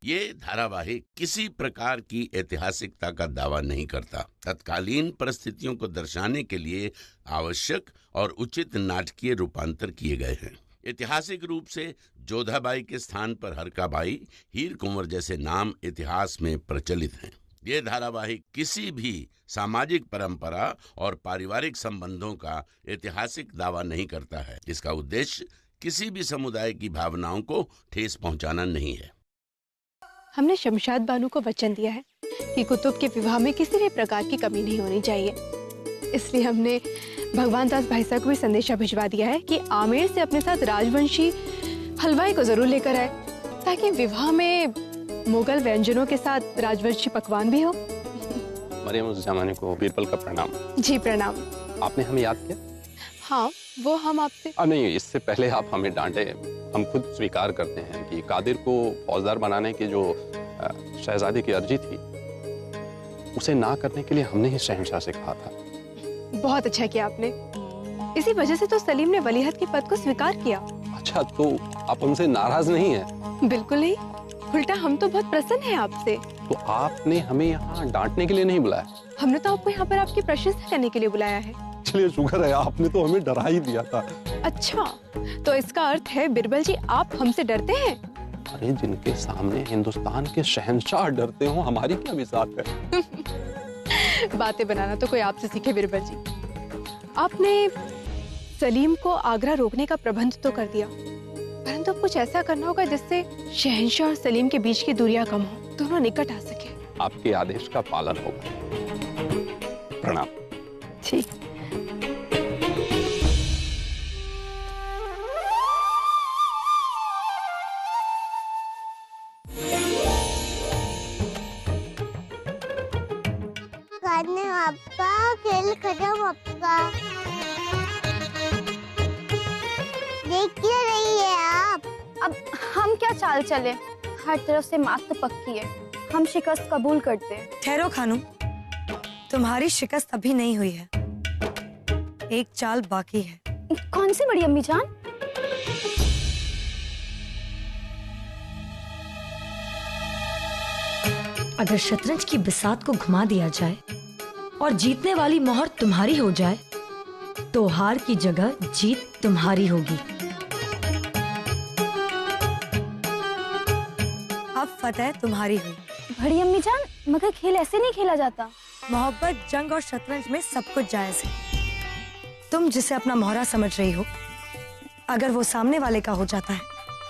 ये धारावाहिक किसी प्रकार की ऐतिहासिकता का दावा नहीं करता। तत्कालीन परिस्थितियों को दर्शाने के लिए आवश्यक और उचित नाटकीय रूपांतर किए गए हैं। ऐतिहासिक रूप से जोधाबाई के स्थान पर हरकाबाई, हीर कुंवर जैसे नाम इतिहास में प्रचलित हैं। ये धारावाहिक किसी भी सामाजिक परंपरा और पारिवारिक संबंधों का ऐतिहासिक दावा नहीं करता है। इसका उद्देश्य किसी भी समुदाय की भावनाओं को ठेस पहुंचाना नहीं है। हमने शमशाद बानू को वचन दिया है कि कुतुब के विवाह में किसी भी प्रकार की कमी नहीं होनी चाहिए। इसलिए हमने भगवान दास भाई साहब को भी संदेशा भिजवा दिया है कि आमेर से अपने साथ राजवंशी हलवाई को जरूर लेकर आए, ताकि विवाह में मुगल व्यंजनों के साथ राजवंशी पकवान भी हो। मरियम उस जमाने को बीरबल का प्रणाम। जी प्रणाम। आपने हमें याद किया? हाँ, वो हम आपसे नहीं, इससे पहले आप हमें डांटे। हम खुद स्वीकार करते हैं कि कादिर को फौजदार बनाने की जो शहजादी की अर्जी थी, उसे ना करने के लिए हमने ही शहंशाह से कहा था। बहुत अच्छा किया आपने। इसी वजह से तो सलीम ने वलीअहद के पद को स्वीकार किया। अच्छा, तो आप हमसे नाराज नहीं हैं? बिल्कुल नहीं, उल्टा हम तो बहुत प्रसन्न हैं आपसे। तो आपने हमें यहाँ डांटने के लिए नहीं बुलाया? हमने तो आपको यहाँ पर आपकी प्रशंसा करने के लिए बुलाया है। चलिए, शुक्र है, आपने तो हमें डरा ही दिया था। अच्छा, तो इसका अर्थ है बिरबल जी आप हमसे डरते हैं? अरे, जिनके सामने हिंदुस्तान के शहंशाह डरते हो, हमारी क्या मिसाल है। बातें बनाना तो कोई आपसे सीखे बिरबल जी। आपने सलीम को आगरा रोकने का प्रबंध तो कर दिया, परंतु कुछ ऐसा करना होगा जिससे शहंशाह और सलीम के बीच की दूरियां कम हो, दोनों निकट आ सके। आपके आदेश का पालन होगा। प्रणाम। ठीक। खेल खत्म आपका। देख क्यों रही है आप? अब हम क्या चाल चले, हर तरफ से मात तो पक्की है, हम शिकस्त कबूल करते हैं। ठहरो खानू, तुम्हारी शिकस्त अभी नहीं हुई है, एक चाल बाकी है। कौन सी बड़ी अम्मी जान? अगर शतरंज की बिसात को घुमा दिया जाए और जीतने वाली मोहर तुम्हारी हो जाए, तो हार की जगह जीत तुम्हारी होगी। अब फतेह तुम्हारी हुई। बड़ी अम्मी जान, मगर खेल ऐसे नहीं खेला जाता। मोहब्बत, जंग और शतरंज में सब कुछ जायज है। तुम जिसे अपना मोहरा समझ रही हो, अगर वो सामने वाले का हो जाता है,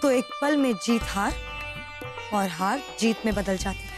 तो एक पल में जीत हार और हार जीत में बदल जाती है।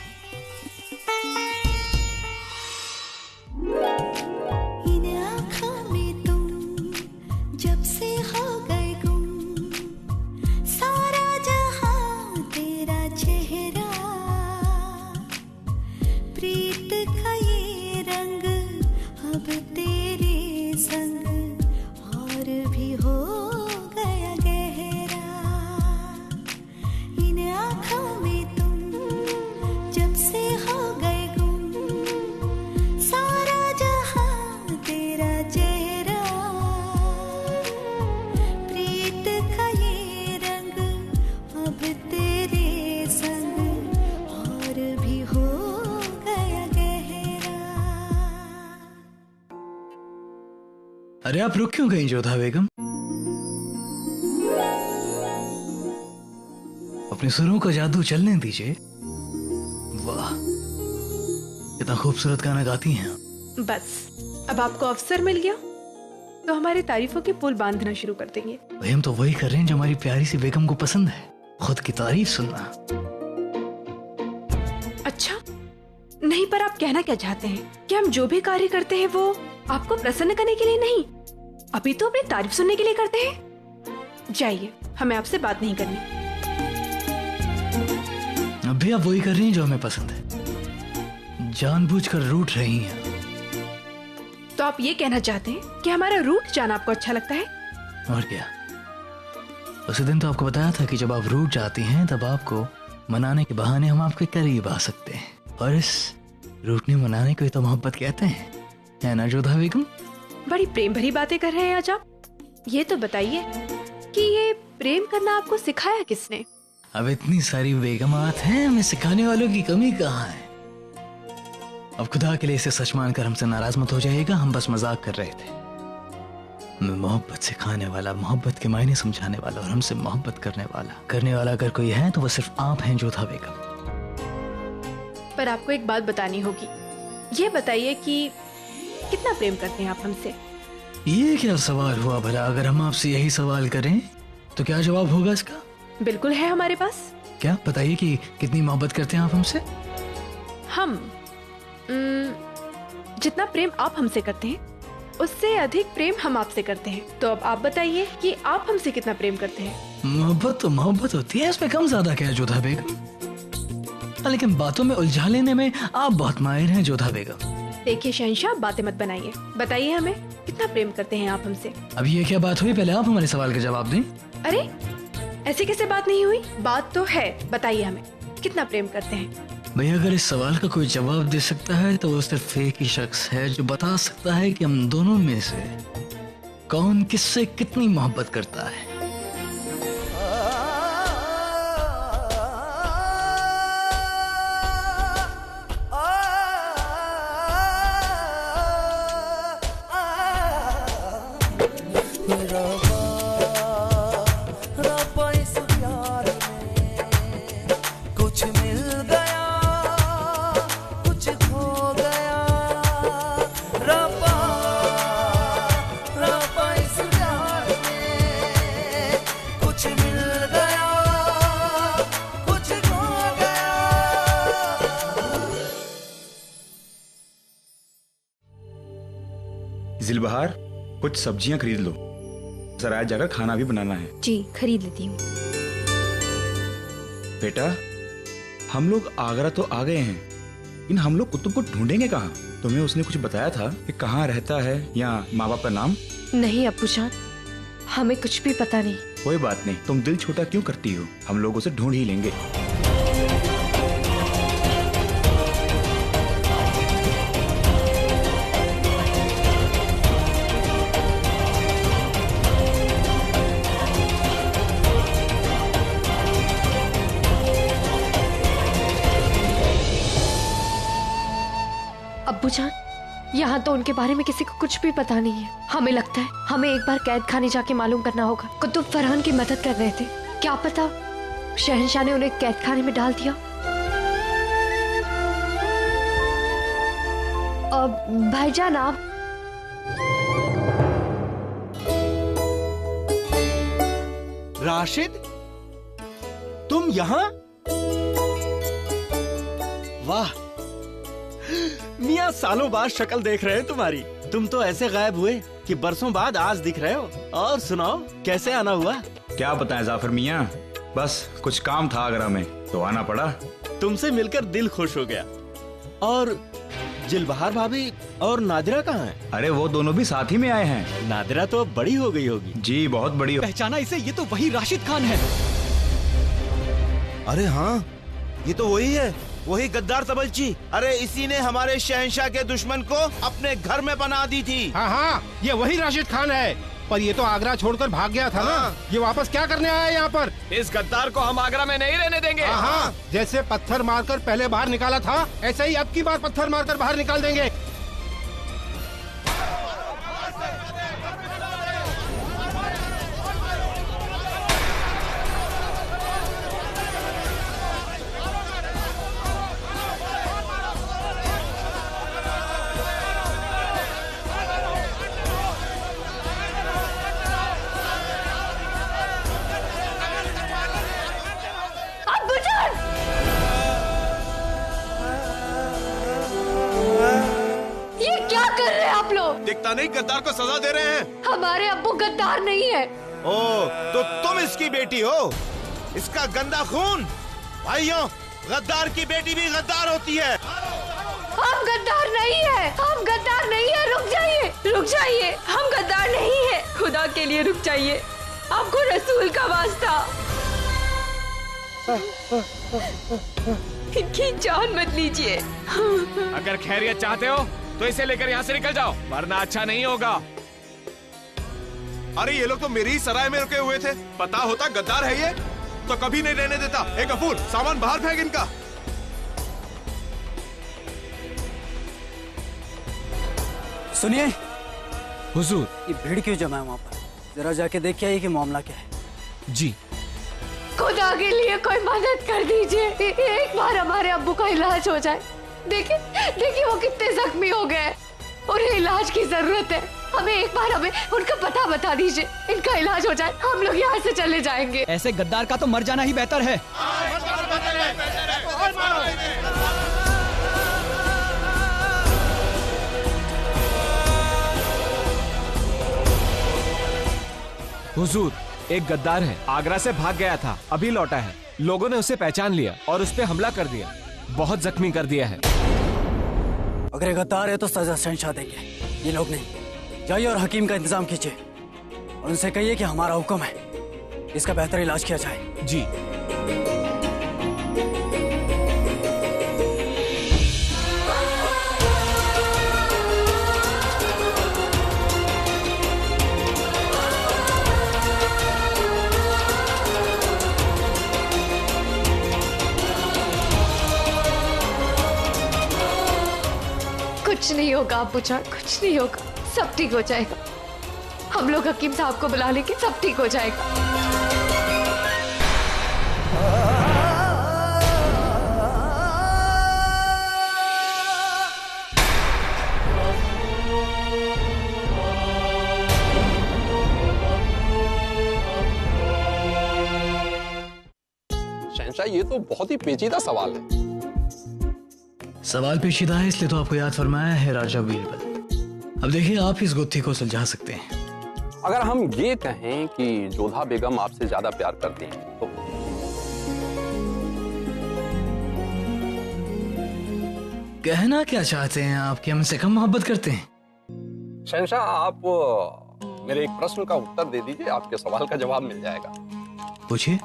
अरे आप रुक क्यों गई जोधा बेगम? अपने सुरों का जादू चलने दीजिए। वाह, कितना खूबसूरत गाना गाती हैं आप। बस अब आपको अवसर मिल गया तो हमारी तारीफों के पुल बांधना शुरू कर देंगे। भाई हम तो वही कर रहे हैं जो हमारी प्यारी सी बेगम को पसंद है, खुद की तारीफ सुनना। अच्छा, नहीं, पर आप कहना क्या चाहते हैं कि हम जो भी कार्य करते हैं वो आपको प्रसन्न करने के लिए नहीं, अभी तो अपनी तारीफ सुनने के लिए करते हैं। जाइए, हमें आपसे बात नहीं करनी। अब भी आप वही कर रही हैं जो हमें पसंद है, जानबूझकर रूठ रही हैं। तो आप ये कहना चाहते हैं कि हमारा रूठ जाना आपको अच्छा लगता है? और क्या, उसी दिन तो आपको बताया था कि जब आप रूठ जाती हैं तब आपको मनाने के बहाने हम आपके करीब आ सकते हैं, और इस रूठने मनाने को ही तो मोहब्बत कहते हैं, है ना जोधा बेगम? बड़ी प्रेम भरी बातें कर रहे हैं आज आप। ये तो बताइए कि ये प्रेम करना आपको सिखाया किसने? अब इतनी सारी बेगमात हैं, हमें सिखाने वालों की कमी कहाँ है। अब खुदा के लिए इसे सच मानकर हमसे नाराज मत हो जाइएगा, हम बस मजाक कर रहे थे। हमें मोहब्बत सिखाने वाला, मोहब्बत के मायने समझाने वाला और हमसे मोहब्बत करने वाला अगर कोई है तो वो सिर्फ आप हैं जोधा बेगम। पर आपको एक बात बतानी होगी। ये बताइए कि कितना प्रेम करते हैं आप हमसे? ये क्या सवाल हुआ भला? अगर हम आपसे यही सवाल करें तो क्या जवाब होगा इसका? बिल्कुल है हमारे पास। क्या बताइए कि कितनी मोहब्बत करते हैं आप हमसे? हम जितना प्रेम आप हमसे करते हैं उससे अधिक प्रेम हम आपसे करते हैं। तो अब आप बताइए कि आप हमसे कितना प्रेम करते हैं? मोहब्बत तो मोहब्बत होती है, इसमें कम ज्यादा क्या है जोधा बेगम। लेकिन बातों में उलझा लेने में आप बहुत माहिर हैं जोधा बेगम। देखिए शहंशाह, बातें मत बनाइए, बताइए हमें कितना प्रेम करते हैं आप हमसे? अब ये क्या बात हुई? पहले आप हमारे सवाल का जवाब दें। अरे ऐसे कैसे बात नहीं हुई? बात तो है, बताइए हमें कितना प्रेम करते हैं? भैया अगर इस सवाल का कोई जवाब दे सकता है तो वो सिर्फ एक ही शख्स है जो बता सकता है कि हम दोनों में से कौन किससे कितनी मोहब्बत करता है। जिलबहार, कुछ सब्जियां खरीद लो, सराय जाकर खाना भी बनाना है। जी खरीद लेती हूँ। बेटा, हम लोग आगरा तो आ गए हैं, इन हम लोग कुतुब को ढूंढेंगे कहाँ? तुम्हें उसने कुछ बताया था कि कहाँ रहता है या माँ बाप का नाम? नहीं अब्बूजान, हमें कुछ भी पता नहीं। कोई बात नहीं, तुम दिल छोटा क्यों करती हो, हम लोग उसे ढूंढ ही लेंगे। अब्बूजान, यहाँ तो उनके बारे में किसी को कुछ भी पता नहीं है। हमें लगता है हमें एक बार कैद खाने जाके मालूम करना होगा। कुतुब फरहान की मदद कर रहे थे, क्या पता शहंशाह ने उन्हें कैद खाने में डाल दिया। भाईजान आप राशिद, तुम यहाँ? वाह मियाँ, सालों बाद शक्ल देख रहे हैं तुम्हारी। तुम तो ऐसे गायब हुए कि बरसों बाद आज दिख रहे हो। और सुनाओ, कैसे आना हुआ? क्या बताएं जाफर मियाँ, बस कुछ काम था आगरा में तो आना पड़ा। तुमसे मिलकर दिल खुश हो गया। और जिलबहार भाभी और नादिरा कहाँ हैं? अरे वो दोनों भी साथ ही में आए हैं। नादिरा तो बड़ी हो गई होगी। जी बहुत बड़ी। पहचाना इसे? ये तो वही राशिद खान है। अरे हाँ, ये तो वही है, वही गद्दार तबलची। अरे इसी ने हमारे शहंशाह के दुश्मन को अपने घर में बना दी थी। हाँ हाँ, ये वही राशिद खान है, पर ये तो आगरा छोड़कर भाग गया था ना। ये वापस क्या करने आया यहाँ पर? इस गद्दार को हम आगरा में नहीं रहने देंगे। हाँ, जैसे पत्थर मारकर पहले बाहर निकाला था, ऐसे ही अब की बार पत्थर मारकर बाहर निकाल देंगे। दिखता नहीं गद्दार को सजा दे रहे हैं। हमारे अब्बू गद्दार नहीं है। ओ, तो तुम इसकी बेटी हो? इसका गंदा खून। भाइयों, गद्दार की बेटी भी गद्दार होती है। हम गद्दार नहीं है, हम गद्दार नहीं है। रुक जाइए, रुक जाइए, हम गद्दार नहीं है। खुदा के लिए रुक जाइए, आपको रसूल का वास्ता। इनकी जान मत लीजिए। अगर खैरियत चाहते हो तो इसे लेकर यहाँ से निकल जाओ, वरना अच्छा नहीं होगा। अरे ये लोग तो मेरी ही सराय में रुके हुए थे। पता होता गद्दार है ये तो कभी नहीं रहने देता। ए गफूर, सामान बाहर फेंक इनका। सुनिए हुजूर, ये भीड़ क्यों जमा है वहाँ पर? जरा जाके देख के आइए कि मामला क्या है। जी। खुदा के लिए कोई मदद कर दीजिए, एक बार हमारे अब्बू का इलाज हो जाए। देखिए देखिए वो कितने जख्मी हो गए, उन्हें इलाज की जरूरत है। हमें उनका पता बता दीजिए, इनका इलाज हो जाए, हम लोग यहाँ से चले जाएंगे। ऐसे गद्दार का तो मर जाना ही बेहतर है। हुजूर, एक गद्दार है, आगरा से भाग गया था, अभी लौटा है। लोगों ने उसे पहचान लिया और उस पे हमला कर दिया, बहुत जख्मी कर दिया है। अगर ये गद्दार है तो सजा शहंशाह देंगे, ये लोग नहीं। जाइए और हकीम का इंतजाम कीजिए और उनसे कहिए कि हमारा हुक्म है, इसका बेहतर इलाज किया जाए। जी। कुछ नहीं होगा अब्बू जान, कुछ नहीं होगा, सब ठीक हो जाएगा। हम लोग हकीम साहब को बुला लेंगे, सब ठीक हो जाएगा। शहंशाह, ये तो बहुत ही पेचीदा सवाल है। सवाल पेचीदा है इसलिए तो आपको याद फरमाया है राजा बीरबल। अब देखिए, आप इस गुत्थी को सुलझा सकते हैं। अगर हम ये कहें कि जोधा बेगम आपसे ज्यादा प्यार करती हैं तो कहना क्या चाहते हैं आप कि हमसे कम मोहब्बत करते हैं? शहंशाह, आप मेरे एक प्रश्न का उत्तर दे दीजिए, आपके सवाल का जवाब मिल जाएगा। पूछिए।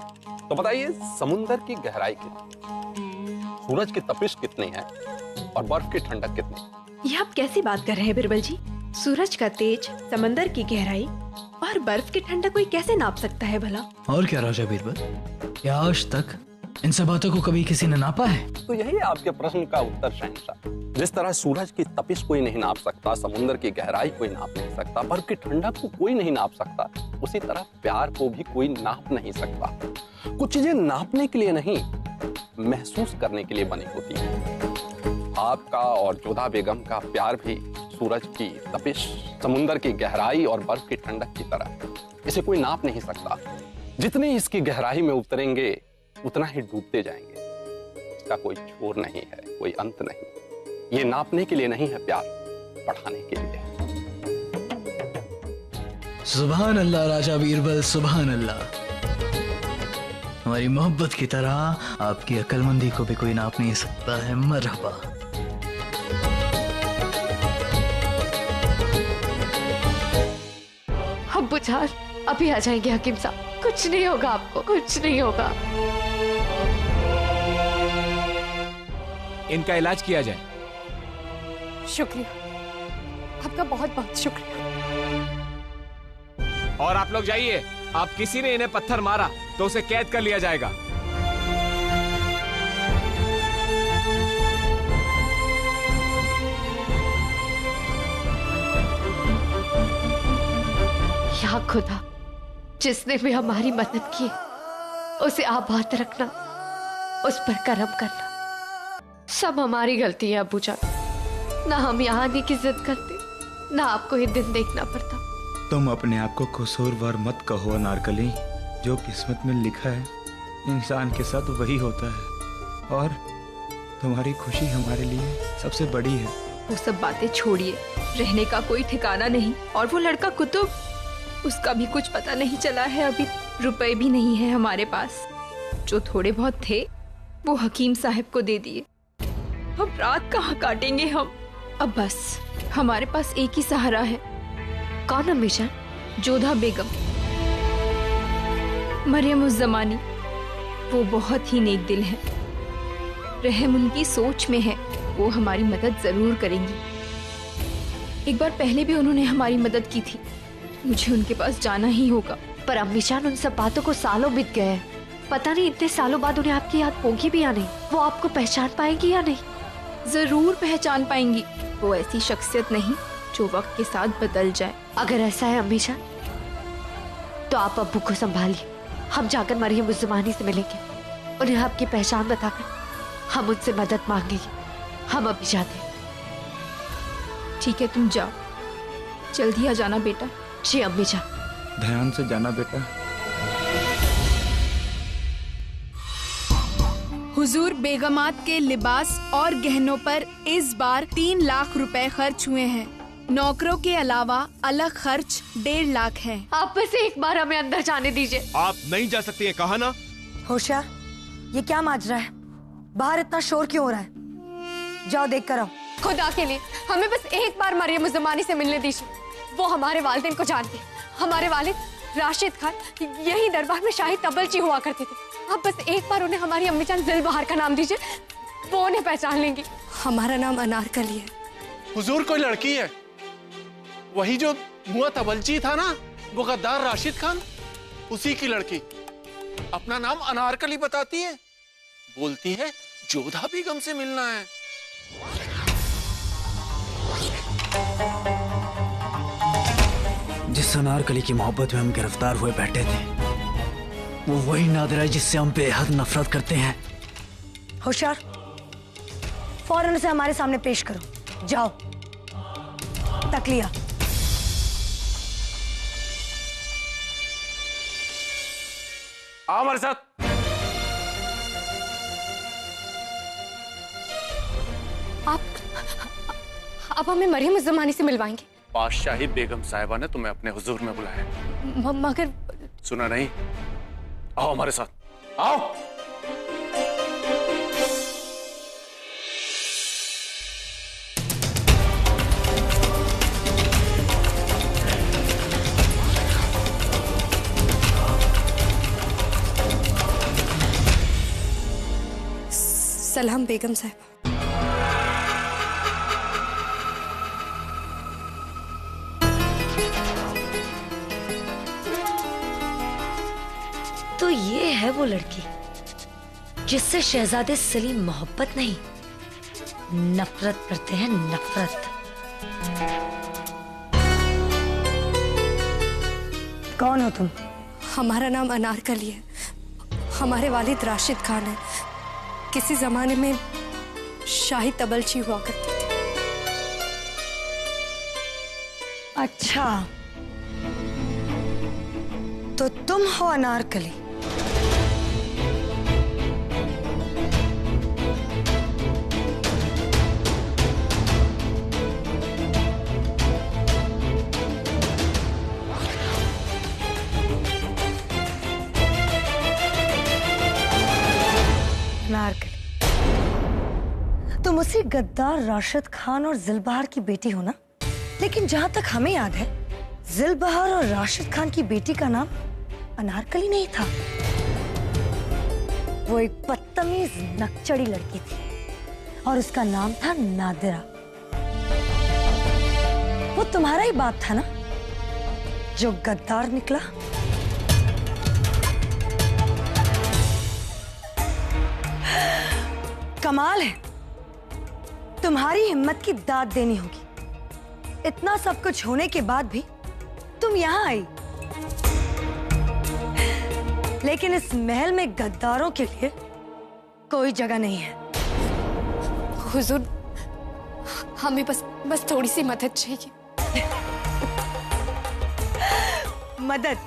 तो बताइए, समुंदर की गहराई कितनी, सूरज की तपिश कितनी है और बर्फ की ठंडक कितनी? ये आप कैसी बात कर रहे हैं बिरबल जी? सूरज का तेज, समंदर की गहराई और बर्फ की ठंडक कोई कैसे नाप सकता है भला? और क्या राजा बीरबल, क्या आज तक इन सब बातों को कभी किसी ने नापा है? तो यही है आपके प्रश्न का उत्तर शहंशाह। जिस तरह सूरज की तपिश कोई नहीं नाप सकता, समुद्र की गहराई कोई नाप नहीं सकता, बर्फ की ठंडक को कोई नहीं नाप सकता, उसी तरह प्यार को भी कोई नाप नहीं सकता। कुछ चीजें नापने के लिए नहीं, महसूस करने के लिए बनी होती है। आपका और जोधा बेगम का प्यार भी सूरज की तपिश, समुद्र की गहराई और बर्फ की ठंडक की तरह, इसे कोई नाप नहीं सकता। जितने इसकी गहराई में उतरेंगे उतना ही डूबते जाएंगे। इसका कोई छोर नहीं है, कोई अंत नहीं। ये नापने के लिए नहीं है प्यार, बढ़ाने के लिए। सुभान अल्लाह राजा बीरबल, सुभान अल्लाह। हमारी मोहब्बत की तरह आपकी अक्लमंदी को भी कोई नाप नहीं सकता है। मरहबा। अब्बू जान, अभी आ जाएंगे हकीम साहब, कुछ नहीं होगा आपको, कुछ नहीं होगा। इनका इलाज किया जाए। शुक्रिया, आपका बहुत बहुत शुक्रिया। और आप लोग जाइए, आप किसी ने इन्हें पत्थर मारा तो उसे कैद कर लिया जाएगा। या खुदा, जिसने भी हमारी मदद की उसे आबाद रखना, उस पर करम करना। सब हमारी गलती है अब्बू जान, ना हम यहाँ आने की जिद करते, ना आपको ये दिन देखना पड़ता। तुम अपने आप को कसूरवार मत कहो अनारकली। जो किस्मत में लिखा है इंसान के साथ वही होता है, और तुम्हारी खुशी हमारे लिए सबसे बड़ी है। वो सब बातें छोड़िए, रहने का कोई ठिकाना नहीं। और वो लड़का कुतुब, उसका भी कुछ पता नहीं चला है। अभी रुपए भी नहीं है हमारे पास, जो थोड़े बहुत थे वो हकीम साहब को दे दिए। अब रात कहाँ काटेंगे हम? अब बस हमारे पास एक ही सहारा है। कौन अम्मी जान? जोधा बेगम, मरियम उस जमानी। वो बहुत ही नेक दिल है, रहम उनकी सोच में है। वो हमारी मदद जरूर करेंगी। एक बार पहले भी उन्होंने हमारी मदद की थी, मुझे उनके पास जाना ही होगा। पर अम्मी जान, उन सब बातों को सालों बीत गए हैं। पता नहीं इतने सालों बाद उन्हें आपकी याद होगी भी या नहीं। वो आपको पहचान पाएंगी या नहीं? जरूर पहचान पाएंगी। वो ऐसी शख्सियत नहीं जो वक्त के साथ बदल जाए। अगर ऐसा है अम्मी जान, तो आप अब्बू को संभालिए। हम जाकर मरियम उस ज़मानी से मिलेंगे, उन्हें आपकी पहचान बताकर हम उनसे मदद मांगेंगे। हम अभी जाते हैं। ठीक है, तुम जाओ, जल्दी आ जाना बेटा। जी अम्मी जान। ध्यान से जाना बेटा। हुजूर, बेगमात के लिबास और गहनों पर इस बार 3 लाख रुपए खर्च हुए हैं। नौकरों के अलावा अलग खर्च 1.5 लाख है। आप बस एक बार हमें अंदर जाने दीजिए। आप नहीं जा सकती हैं, कहा ना। होशियार, ये क्या माजरा है? बाहर इतना शोर क्यों हो रहा है? जाओ देख कर आओ। खुदा के लिए हमें बस एक बार मरियम उस ज़मानी से मिलने दीजिए। वो हमारे वालिदैन को जानते हैं। हमारे वालिद राशिद खान यही दरबार में शाही तबलची हुआ करते थे। आप बस एक बार उन्हें हमारी अम्मी जान ज़ुल्बहार का नाम दीजिए, वो उन्हें पहचान लेंगी। हमारा नाम अनारकली है। हुजूर, कोई लड़की है, वही जो मुआ तबलची था ना, वो गद्दार राशिद खान, उसी की लड़की। अपना नाम अनारकली बताती है, बोलती है जोधा बेगम से मिलना है। जिस अनारकली की मोहब्बत में हम गिरफ्तार हुए बैठे थे, वो वही नादिरा है जिससे हम बेहद नफरत करते हैं। होशियार, फौरन उसे हमारे सामने पेश करो। जाओ। तकलिया। आओ हमारे साथ। आप हमें मरियम उस ज़मानी से मिलवाएंगे? बादशाही बेगम साहिबा ने तुम्हें अपने हुजूर में बुलाया। मगर सुना नहीं? आओ हमारे साथ, आओ। सलाम बेगम साहब। तो ये है वो लड़की जिससे शहजादे सलीम मोहब्बत नहीं, नफरत करते हैं। नफरत। कौन हो तुम? हमारा नाम अनारकली है। हमारे वालिद राशिद खान है। किसी जमाने में शाही तबलची हुआ करती थी। अच्छा, तो तुम हो अनारकली? तुम उसी गद्दार राशिद खान और ज़ुल्बहार की बेटी हो ना? लेकिन जहां तक हमें याद है, ज़ुल्बहार और राशिद खान की बेटी का नाम अनारकली नहीं था। वो एक बदतमीज नकचड़ी लड़की थी और उसका नाम था नादिरा। वो तुम्हारा ही बाप था ना, जो गद्दार निकला? कमाल है, तुम्हारी हिम्मत की दाद देनी होगी। इतना सब कुछ होने के बाद भी तुम यहाँ आई, लेकिन इस महल में गद्दारों के लिए कोई जगह नहीं है। हुजूर, हमें बस थोड़ी सी मदद चाहिए। मदद?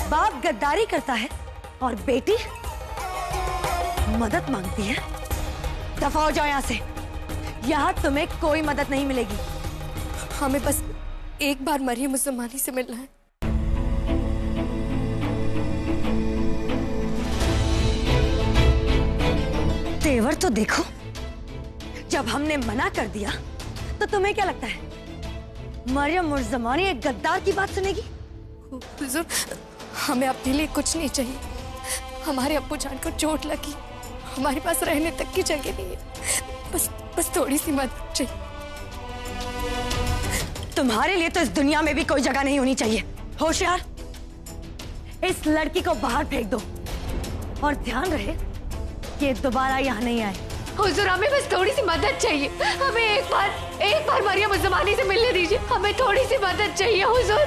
बाप गद्दारी करता है और बेटी मदद मांगती है? दफा हो जाओ यहाँ से, यहाँ तुम्हें कोई मदद नहीं मिलेगी। हमें बस एक बार मरियम उस ज़मानी से मिलना है। तेवर तो देखो, जब हमने मना कर दिया तो तुम्हें क्या लगता है मरियम उस ज़मानी एक गद्दार की बात सुनेगी? हुजूर, हमें अपने लिए कुछ नहीं चाहिए। हमारे अब्बू जान को चोट लगी, हमारे पास रहने तक की जगह नहीं है। बस थोड़ी सी मदद चाहिए। तुम्हारे लिए तो इस दुनिया में भी कोई जगह नहीं होनी चाहिए। होशियार, इस लड़की को बाहर फेंक दो और ध्यान रहे कि दोबारा यहाँ नहीं आए। हुजूर, हमें बस थोड़ी सी मदद चाहिए। हमें एक बार मरियम उज़्ज़मानी से मिलने दीजिए। हमें थोड़ी सी मदद चाहिए हुजूर।